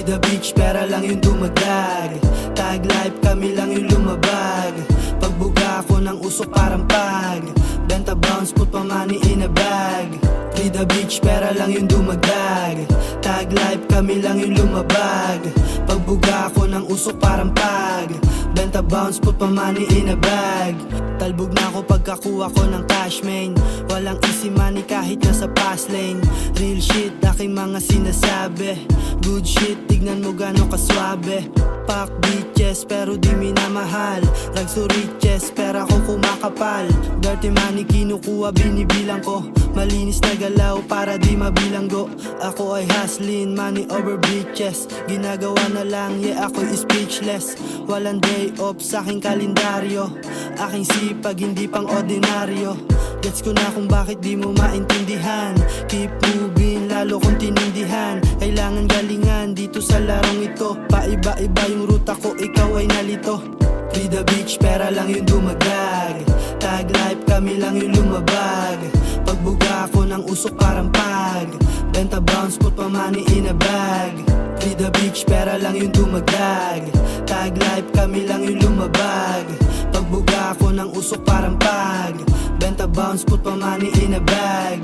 the beach, pera lang yung dumagdag. Tag life, kami lang yung lumabag. Pagbuga ako ng usok parang pag benta bounce, put pa money in a bag. Free the beach, pera lang yung dumagdag. Tag life, kami lang yung lumabag. Pagbuga ako ng usok parang pag benta bounce, put pa money in a bag. Talbog na ako pagkakuha ko ng cash main. Walang easy money kahit nasa fast lane. Real shit, aking mga sinasabi. Good shit, tignan mo gano'ng kaswabe. Pack bitches pero di minamahal. Rags o riches, pera ko kumakapal. Dirty money kinukuha, binibilang ko. Malinis na galaw para di mabilanggo. Ako ay hustling, money over bitches. Ginagawa na lang, yeah ako'y speechless. Walang day off sa aking kalendaryo. Aking sipag, hindi pang ordinaryo. Gets ko na kung bakit di mo maintindihan. Keep moving, lalo kong tinindihan. Kailangan galingan dito sa larong ito. Paiba-iba yung ruta ko, ikaw ay nalito. Free the beach, pera lang yung dumagdag. Tag life, kami lang yung lumabag. Pagbuga ako ng usok parang pag benta bounce, put pa money in a bag. Free the beach, pera lang yung dumagdag. Tag life, kami lang yung lumabag. Pagbuga ako ng usok parang pag benta bounce, put pa money in a bag.